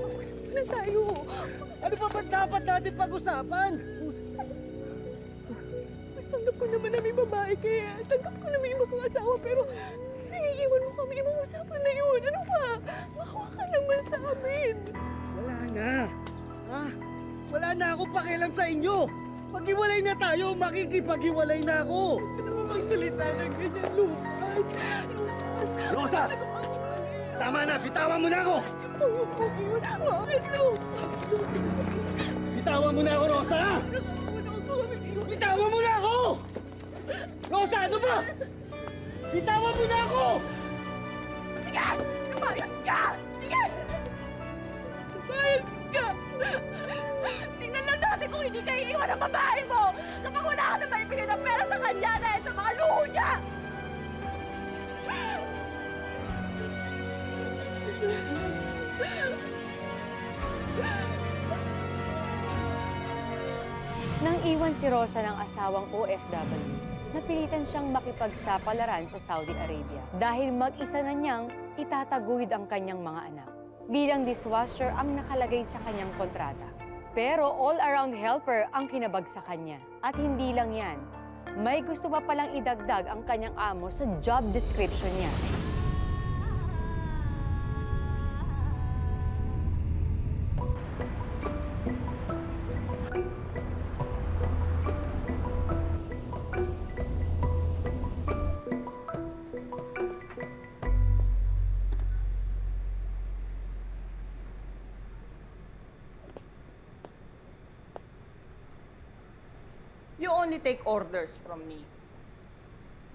Mag-usap na tayo. Ano pa ba't dapat natin pag-usapan? Mas tanggap ko naman na may babae kaya tanggap ko na may ibang asawa pero naiiwan mo kami ibang usapan na yun. Ano ba? Mahawa ka naman sa amin. Wala na. Ha? Wala na akong pakialam sa inyo. Maghiwalay na tayo, makikipaghiwalay na ako. Ano ba magsalita ng ganyan, Lucas? Lucas! Rosa! Tama na, bitawan mo na ako! Bakit, Lucas? Bitawan mo na ako, Rosa! Bitawan mo na ako! Rosa, ano ba? Bitawan mo na ako! Sige! Lumayas ka! Sige! Lumayas ka! Tingnan lang natin kung hindi kayo iiwan ang babae mo kapag wala ka na maibigay ng pera sa kanya dahil sa mga luho niya! Nang iwan si Rosa ng asawang OFW, napilitan siyang makipagsapalaran sa Saudi Arabia dahil mag-isa na niyang itataguyod ang kanyang mga anak. Bilang dishwasher ang nakalagay sa kanyang kontrata. Pero all-around helper ang kinabag sa kanya. At hindi lang yan, may gusto pa palang idagdag ang kanyang amo sa job description niya. You only take orders from me.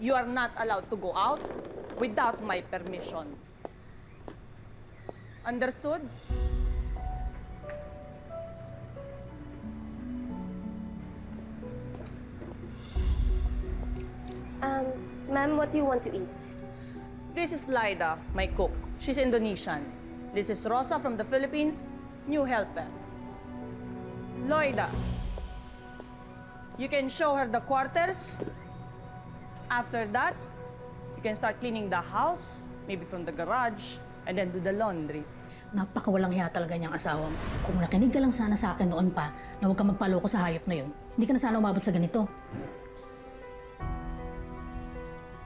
You are not allowed to go out without my permission. Understood? Ma'am, what do you want to eat? This is Laida, my cook. She's Indonesian. This is Rosa from the Philippines, new helper. Loida, you can show her the quarters. After that, you can start cleaning the house, maybe from the garage, and then do the laundry. Napakawalang hiya talaga niyang asawa mo. Kung nakinig ka lang sana sa akin noon pa, na huwag ka magpaloko sa hayop na yun, hindi ka na sana umabot sa ganito.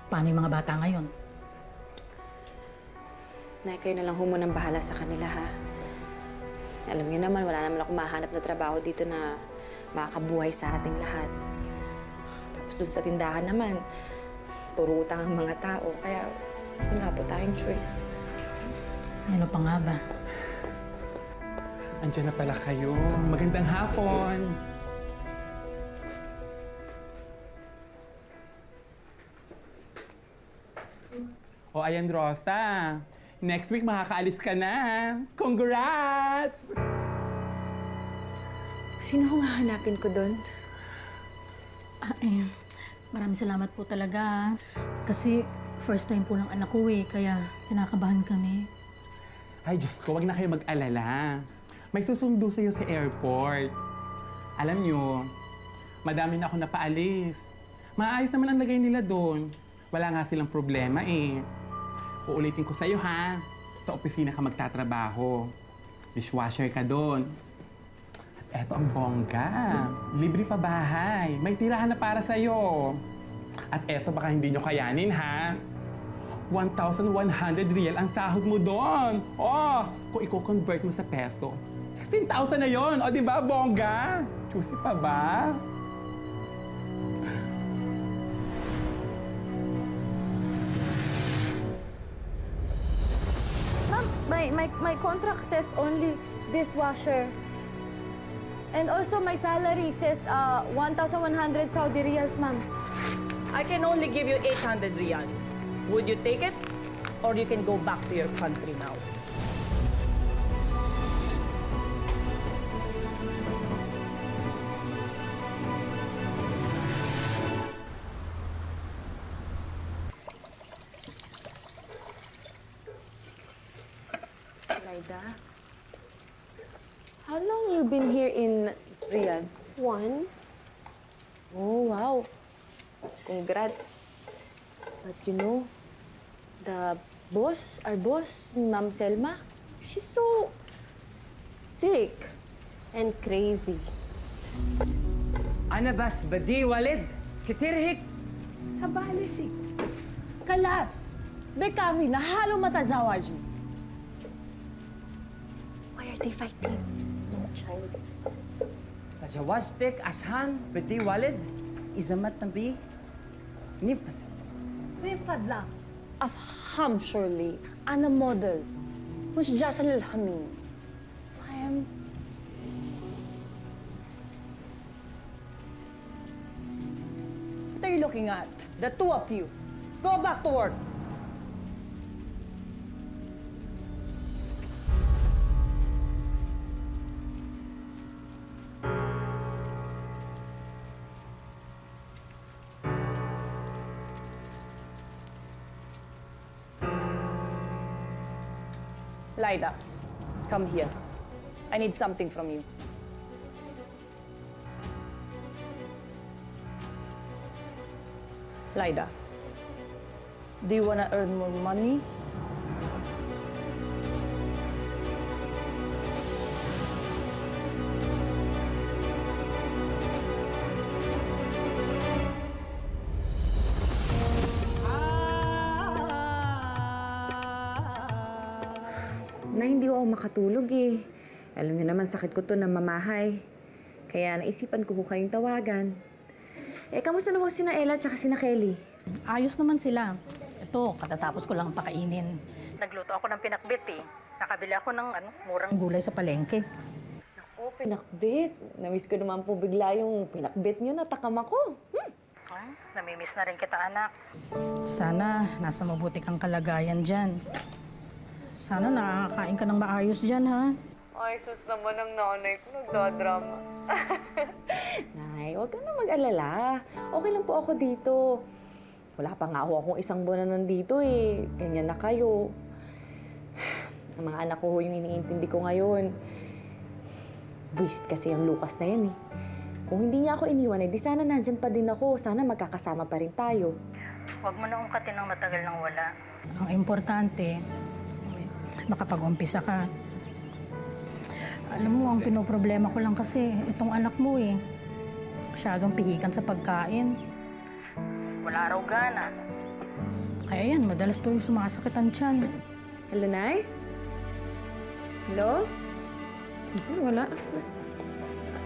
Paano yung mga bata ngayon? Nay, kayo na lang humunang bahala sa kanila, ha? Alam niyo naman, wala naman ako mahanap na trabaho dito na makakabuhay sa ating lahat. Tapos dun sa tindahan naman, puro utang ang mga tao. Kaya wala po tayong choice. Ano pa nga ba? Andiyan na pala kayo. Magandang hapon. O, ayan, Rosa. Next week, makakaalis ka na. Congrats! Sino kong hahanapin ko doon? Maraming salamat po talaga. Kasi first time po ng anak ko kaya kinakabahan kami. Ay, Diyos ko, wag na kayo mag-alala. May susundo sa'yo sa airport. Alam nyo, madami na ako napaalis. Maayos naman ang lagay nila doon. Wala nga silang problema Uulitin ko sa'yo, ha? Sa opisina ka magtatrabaho. Dishwasher ka doon. Eto ang bongga. Libre pa bahay. May tirahan na para sa'yo. At eto baka hindi nyo kayanin, ha? 1,100 real ang sahod mo doon. Oh, kung i-convert mo sa peso, 16,000 na yon. O, di ba, bongga? Juicy pa ba? My contract says only dishwasher. And also my salary says 1,100 Saudi riyals, ma'am. I can only give you 800 riyal. Would you take it? Or you can go back to your country now. Laida, how long you been here in Riyadh? 1. Oh, wow. Congrats. But you know, the Our boss, Ma'am Selma, she's so strict and crazy. أنا بس بدي ولد كتير هيك سبالسي Kalas! Bekawi na halo matazawaji. Why are they fighting? No child. تجوزتك عشان بدي ولد إذا ما تنبي نبس Wipadla. Afham surely. Ana model. Mus jasa lilhamin. Faham? What are you looking at? The two of you. Go back to work. Lida, come here. I need something from you. Lida, do you want to earn more money? Na hindi ako makatulog eh. Alam niyo naman, sakit ko to na mamahay. Kaya naisipan ko kayong tawagan. Eh, kamusta na ho sina Ella at sina Kelly? Ayos naman sila. Ito, katatapos ko lang pakainin. Nagluto ako ng pinakbit eh. Nakabili ako ng murang gulay sa palengke. Naku, pinakbit. Namiss ko naman po bigla yung pinakbit niyo, natakam ako. Namimiss na rin kita, anak. Sana nasa mabuti kang kalagayan dyan. Sana nakakain ka ng maayos dyan, ha? Ay, sus naman ang nanay ko, nagdadrama. Nay, huwag ka na mag-alala. Okay lang po ako dito. Wala pa nga akong isang buwan na nandito eh. Ganyan na kayo. Ang mga anak ko yung iniintindi ko ngayon. Buwisit kasi ang Lucas na yan eh. Kung hindi niya ako iniwan, eh, di sana nandyan pa din ako. Sana magkakasama pa rin tayo. Huwag mo na ungkatin ng matagal nang wala. Ang importante, makapag-umpisa ka. Alam mo, ang pinoproblema ko lang kasi, itong anak mo eh. Masyadong pihikan sa pagkain. Wala raw gana. Kaya yan, madalas to yung sumasakit ang tiyan. Hello, Nay? Hello? Wala.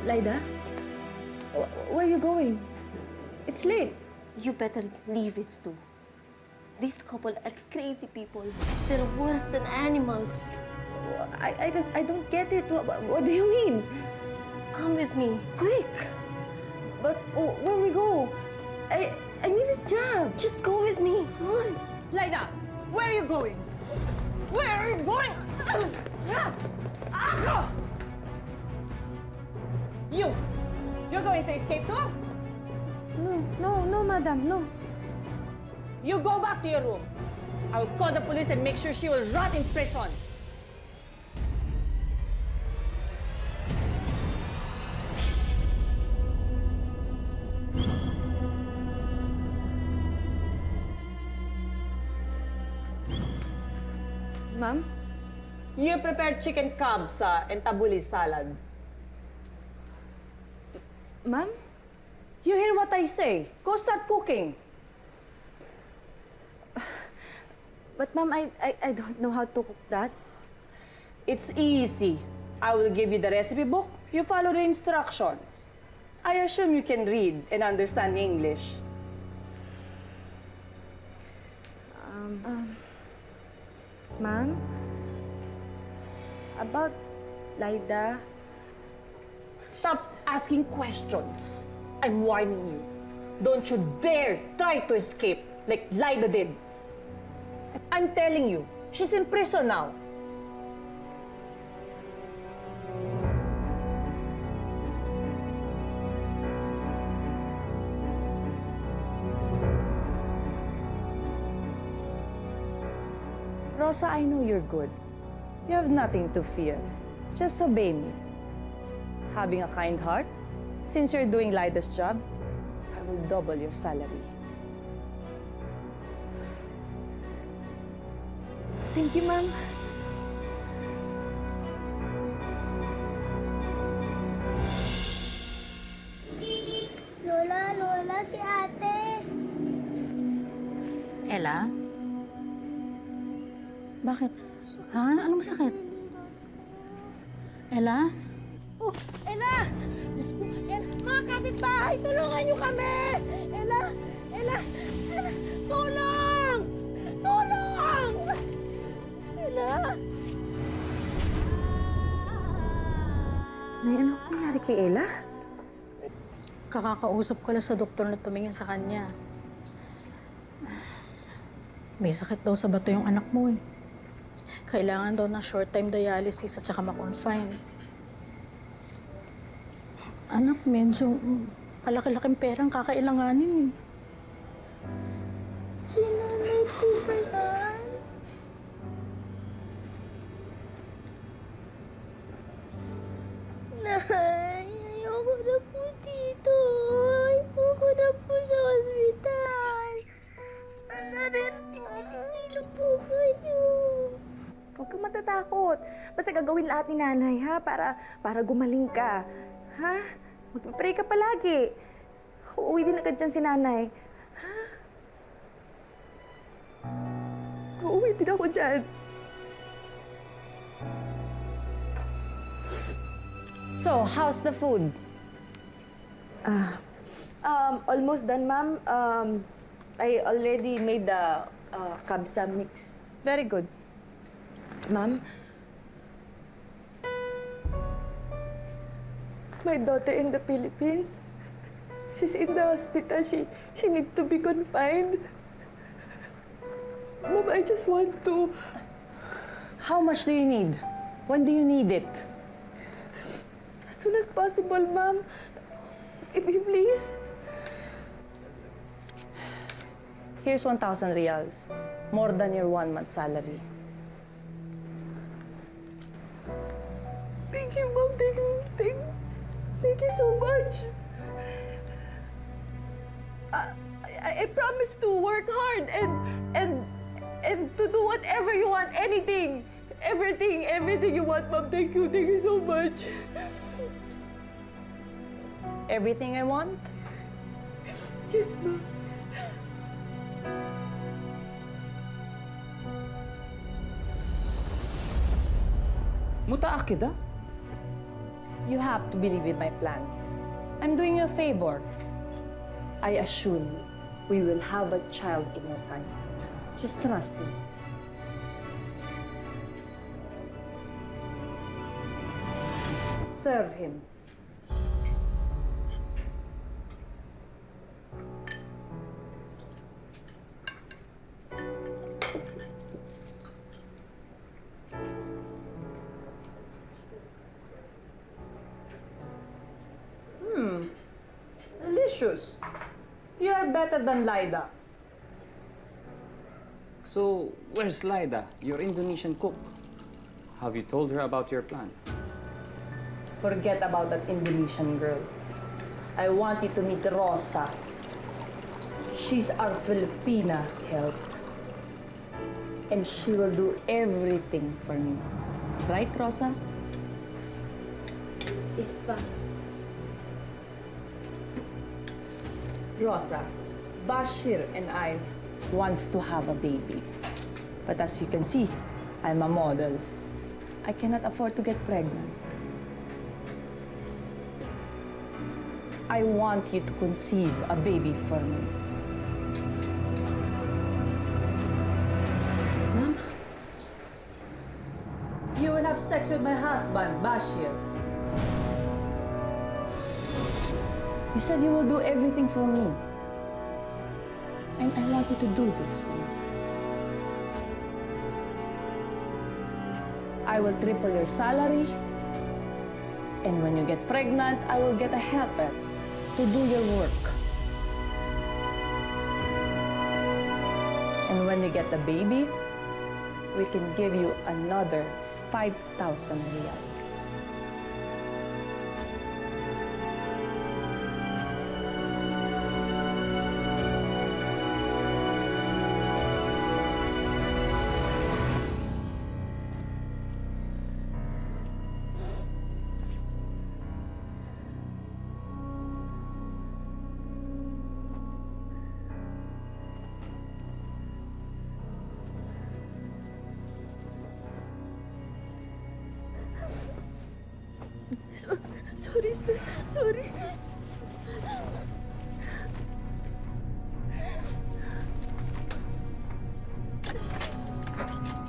Lida? Where are you going? It's late. You better leave it too. These couple are crazy people. They're worse than animals. I don't get it. What do you mean? Come with me, quick. But where we go? I need this job. Just go with me. Come on. Lida, where are you going? Where are you going? You're going to escape too? No, madam, no. You go back to your room. I will call the police and make sure she will rot in prison. Ma'am? You prepared chicken kabsa and tabuli salad. Ma'am? You hear what I say? Go start cooking. But Mom, I don't know how to cook that. It's easy. I will give you the recipe book. You follow the instructions. I assume you can read and understand English. Ma'am? About Lida? Stop asking questions. I'm warning you. Don't you dare try to escape like Lida did. I'm telling you, she's in prison now. Rosa, I know you're good. You have nothing to fear. Just obey me. Having a kind heart, since you're doing Lida's job, I will double your salary. Thank you, ma'am. Lola, si ate. Ella? Bakit? Ha? Ano masakit? Ella? Oh, Ella! Diyos ko, Ella, mga kapitbahay, tulungan niyo kami! Ella! Ella! Ella! Tulong! Tulong! Ella! Nay, ano nangyari kay Ella? Kakakausap ko lang sa doktor na tumingin sa kanya. May sakit daw sa bato yung anak mo eh. Kailangan daw ng short-time dialysis at saka ma-confine. Anak, medyo malaki-laking perang kakailanganin eh. Si nanay ko ba yan? Nay, ayoko na po dito. Ayoko na po sa ospital. Ano rin po, umuwi po kayo. Huwag kang matatakot. Basta gagawin lahat ni nanay, ha? Para gumaling ka. Ha? Magpapray ka palagi. Uuwi din agad dyan si nanay. Ha? Uuwi din ako dyan. So, how's the food? Almost done, ma'am. I already made the kabsa mix. Very good. Ma'am? My daughter in the Philippines. She's in the hospital. She needs to be confined. Ma'am, I just want to... How much do you need? When do you need it? As soon as possible, ma'am. If you please. Here's 1,000 reals. More than your 1 month salary. Thank you, ma'am. Thank you so much. I promise to work hard and to do whatever you want, anything. Everything you want, ma'am. Thank you so much. Everything I want? Yes, ma'am. متأكدة؟ You have to believe in my plan. I'm doing you a favor. I assure you, we will have a child in no time. Just trust me. Serve him. Delicious. You are better than Lida. So, where's Lida, your Indonesian cook? Have you told her about your plan? Forget about that Indonesian girl. I want you to meet Rosa. She's our Filipina help. And she will do everything for me. Right, Rosa? Yes, ma'am. Rosa, Bashir and I wants to have a baby. But as you can see, I'm a model. I cannot afford to get pregnant. I want you to conceive a baby for me. Ma'am? You will have sex with my husband, Bashir. You said you will do everything for me. And I want you to do this for me. I will triple your salary. And when you get pregnant, I will get a helper to do your work. And when we get the baby, we can give you another 5,000 reals. Sorry, sir. Sorry.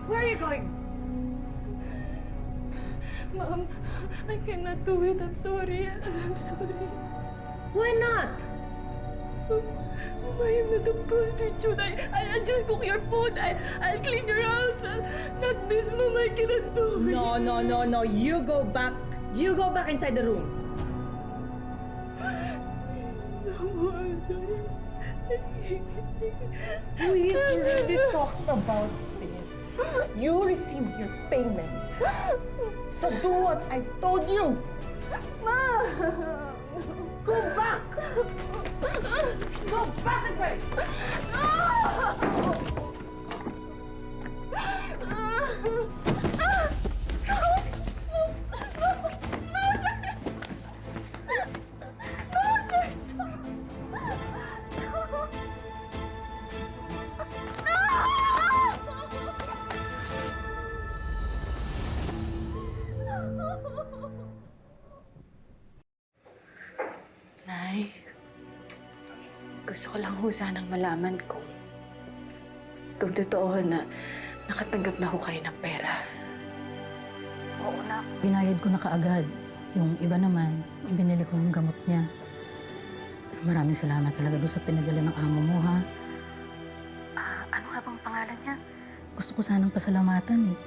Where are you going? Ma'am, I cannot do it. I'm sorry. I'm sorry. Why not? Ma'am, I am not a prostitute. I'll just cook your food. I'll clean your house. Not this, Ma'am. I cannot do it. No. You go back. You go back inside the room. No, I'm sorry. We already talked about this. You received your payment. So do what I told you. Ma'am! Go back! Go back inside! Nay, gusto ko lang ho sanang malaman kung totoo na nakatanggap na ho kayo ng pera. Oo na. Binayad ko na kaagad. Yung iba naman, ibinili ko yung gamot niya. Maraming salamat talaga doon sa pinadala ng amo mo, ha? Ano nga bang pangalan niya? Gusto ko sanang pasalamatan, eh.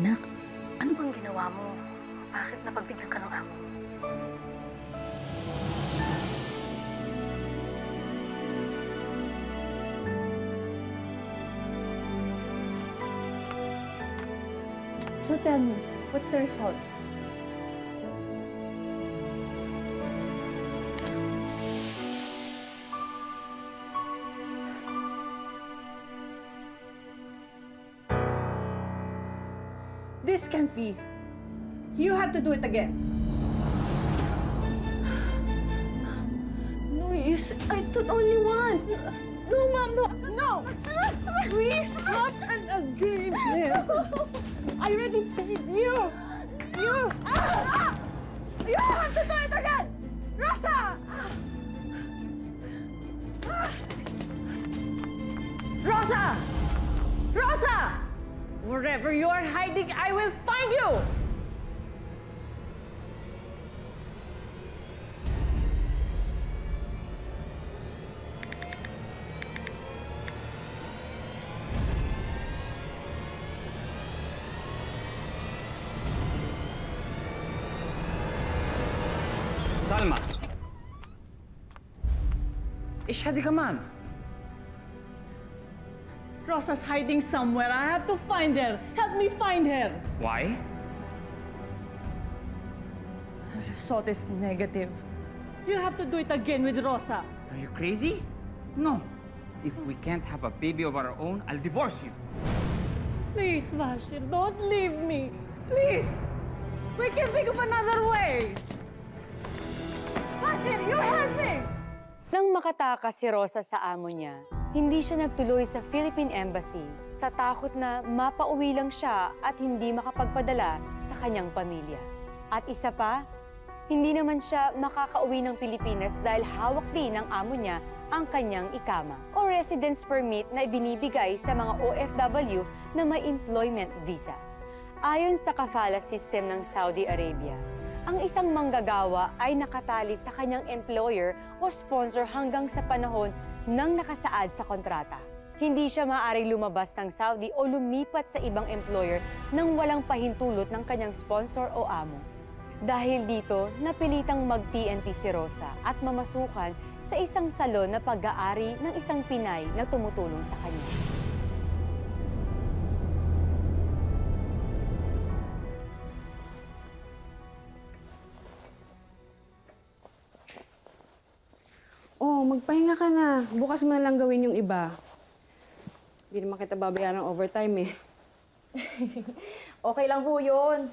Anak, ano bang ginawa mo? Bakit napagbigyan ka ng amo mo? So tell me, what's the result? This can't be. You have to do it again. No, I thought only one. No, Ma'am, no. No! We have an agreement. I already paid you. You. You have to do it again! Rosa! Rosa! Rosa! Wherever you are hiding, I will find you! سلمى ايش هذه كمان؟ Rosa's hiding somewhere. I have to find her. Help me find her. Why? The result is negative. You have to do it again with Rosa. Are you crazy? No. If we can't have a baby of our own, I'll divorce you. Please, Bashir, don't leave me. Please. We can think of another way. Bashir, you help me. Nang makatakas si Rosa sa amo niya, hindi siya nagtuloy sa Philippine Embassy sa takot na mapauwi lang siya at hindi makapagpadala sa kanyang pamilya. At isa pa, hindi naman siya makakauwi ng Pilipinas dahil hawak din ng amo niya ang kanyang ikama o residence permit na ibinibigay sa mga OFW na may employment visa. Ayon sa kafala system ng Saudi Arabia, ang isang manggagawa ay nakatali sa kanyang employer o sponsor hanggang sa panahon ng nakasaad sa kontrata. Hindi siya maaaring lumabas ng Saudi o lumipat sa ibang employer nang walang pahintulot ng kanyang sponsor o amo. Dahil dito, napilitang mag-TNT si Rosa at mamasukan sa isang salon na pag-aari ng isang Pinay na tumutulong sa kanya. Oh, magpahinga ka na. Bukas mo na lang gawin yung iba. Hindi naman kita babayaran ng overtime eh. Okay lang ho yun.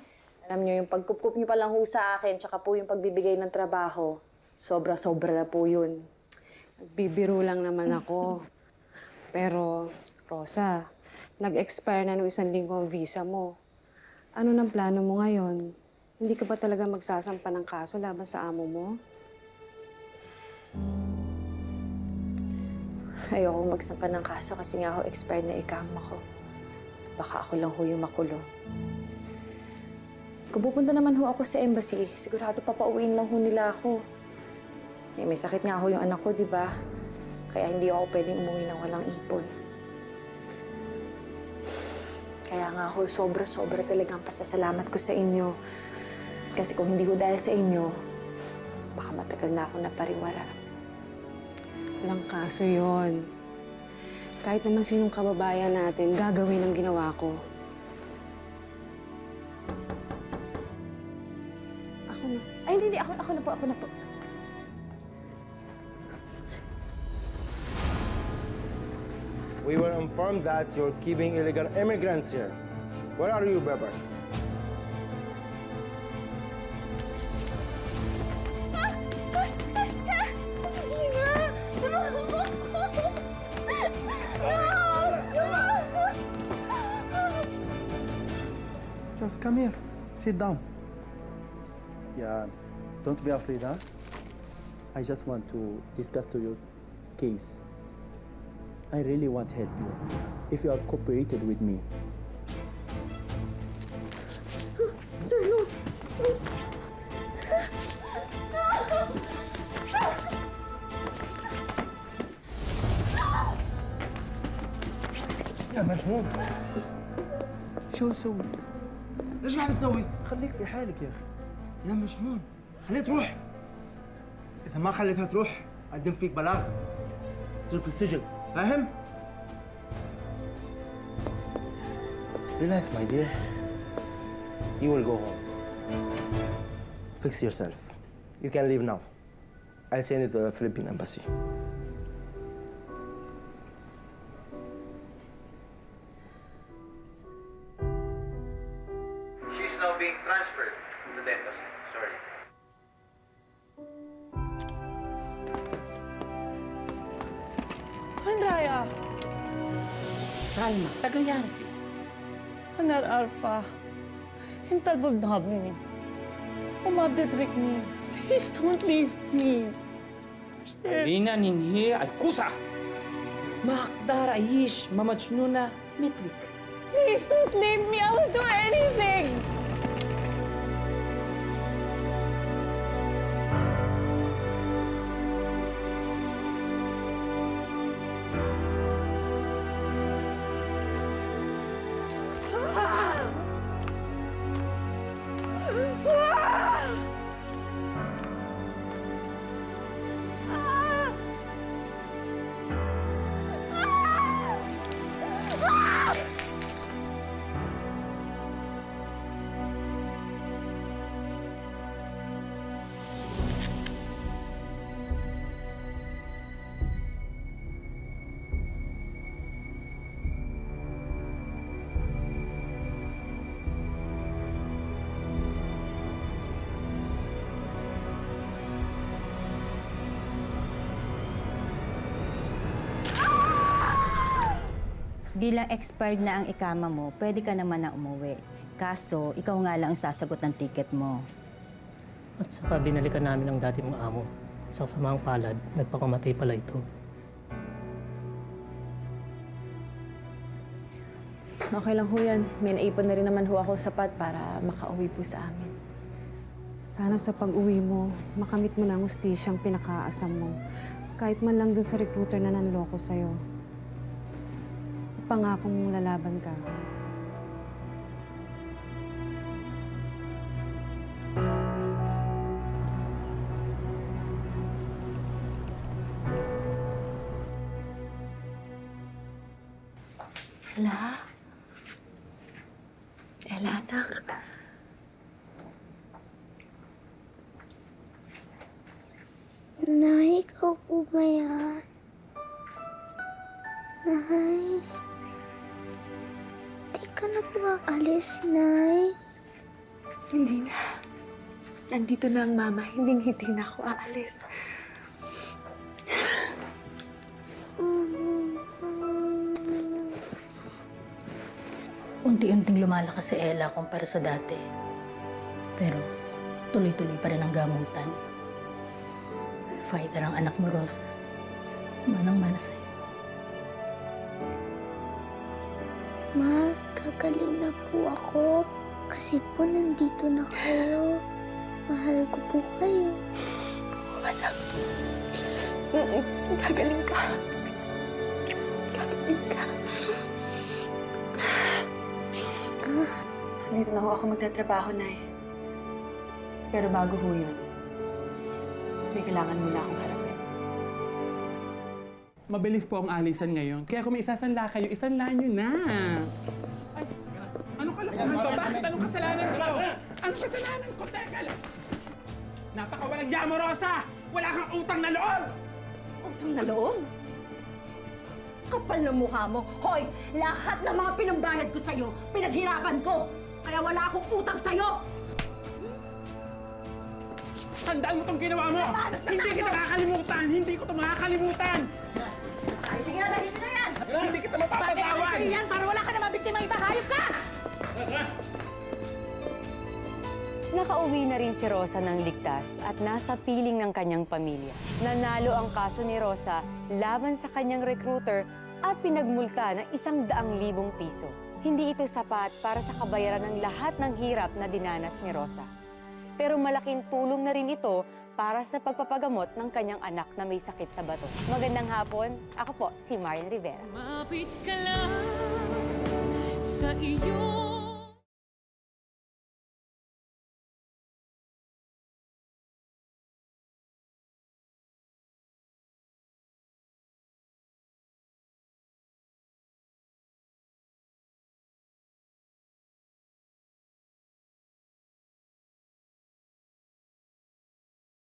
Alam niyo, yung pagkup-kup niyo pa lang ho sa akin, tsaka po yung pagbibigay ng trabaho, sobra-sobra na po yun. Nagbibiro lang naman ako. Pero, Rosa, nag-expire na ng 1 linggo ang visa mo. Ano nang plano mo ngayon? Hindi ka ba talaga magsasampa ng kaso laban sa amo mo? Ayokong magsampa ng kaso kasi nga ako expired na ikama ko. Baka ako lang ho yung makulong. Kung pupunta naman ho ako sa embassy, sigurado papauwiin lang ho nila ako. Eh, may sakit nga ho yung anak ko, di ba? Kaya hindi ako pwedeng umuwi ng walang ipon. Kaya nga ho, sobra-sobra talagang pasasalamat ko sa inyo. Kasi kung hindi ho dahil sa inyo, baka matagal na ako napariwara. Walang kaso yon. Kahit naman sinong kababayan natin, gagawin ang ginawa ko. Ako na. Ay, hindi. Ako na po. We were informed that you're keeping illegal immigrants here. Where are your papers? Just come here. Sit down. Yeah, don't be afraid, huh? I just want to discuss to your case. I really want to help you. If you are cooperated with me. Sir, no. يا مجنون شو نسوي؟ ايش قاعد تسوي؟ خليك في حالك يا أخي. يا مجنون خليها تروح. إذا ما خليتها تروح أقدم فيك بلاغ. تصير في السجن، فاهم؟ Relax, my dear. You will go home. Fix yourself. You can leave now. I'll send you to the Philippine embassy. She's now being transferred to the embassy. Sorry. Raya, Salma, tagayarte. Hanar Arfa, hintalbog namin. Umabdidrik ni. Please don't leave me. لينا ننهي الكوسة. ما أقدر أعيش مع مجنونة مثلك. Please don't leave me. I will do anything. Bilang expired na ang ikama mo, pwede ka naman na umuwi. Kaso, ikaw nga lang ang sasagot ng ticket mo. At saka binalikan namin ang dati mong amo. Sa kasamang palad, nagpakamatay pala ito. Okay lang ho yan. May naipon na rin naman ho ako sapat para makauwi po sa amin. Sana sa pag-uwi mo, makamit mo na ang hustisyang pinakaasam mo. Kahit man lang dun sa recruiter na nanloko sa'yo. Pangako mong lalaban ka. Ella, anak. Nay, ikaw po ba yan? Nay, di ka na po aalis, Nay. Hindi na. Nandito na ang mama. Hindi na ako aalis. Unti-unting lumalakas si Ella kumpara sa dati. Pero tuloy-tuloy pa rin ang gamutan. Fighter ang anak mo, Rosa. Manang-mana sa'yo. Ma, gagaling na po ako. Kasi po nandito na kayo. Mahal ko po kayo. Anak. Gagaling ka. Gagaling ka. Dito na ho ako magtatrabaho, Nay. Pero bago ho yun, may kailangan muna akong harapin. Mabilis po ang alisan ngayon. Kaya kung may isasanla kayo, isanla nyo na. Ay, anong kalokohan to? Bakit anong kasalanan ko? Anong kasalanan ko? Teka lang. Napakawalang yamo, Rosa! Wala kang utang na loob! Utang na loob? Kapal ng mukha mo. Hoy, lahat ng mga pinambayad ko sa'yo, pinaghirapan ko. Kaya wala akong utang sa'yo. Tandaan mo tong ginawa mo! Hindi kita makakalimutan! Hindi ko ito makakalimutan! Ay, sige na, dahil na yan! Hindi kita mapapatawan! Babay yan para wala ka na mabiktimang iba. Hayop ka! Nakauwi na rin si Rosa ng ligtas at nasa piling ng kanyang pamilya. Nanalo ang kaso ni Rosa laban sa kanyang recruiter at pinagmulta ng 100,000 piso. Hindi ito sapat para sa kabayaran ng lahat ng hirap na dinanas ni Rosa. Pero malaking tulong na rin ito para sa pagpapagamot ng kanyang anak na may sakit sa bato. Magandang hapon, ako po si Marian Rivera. Mapit ka lang sa iyong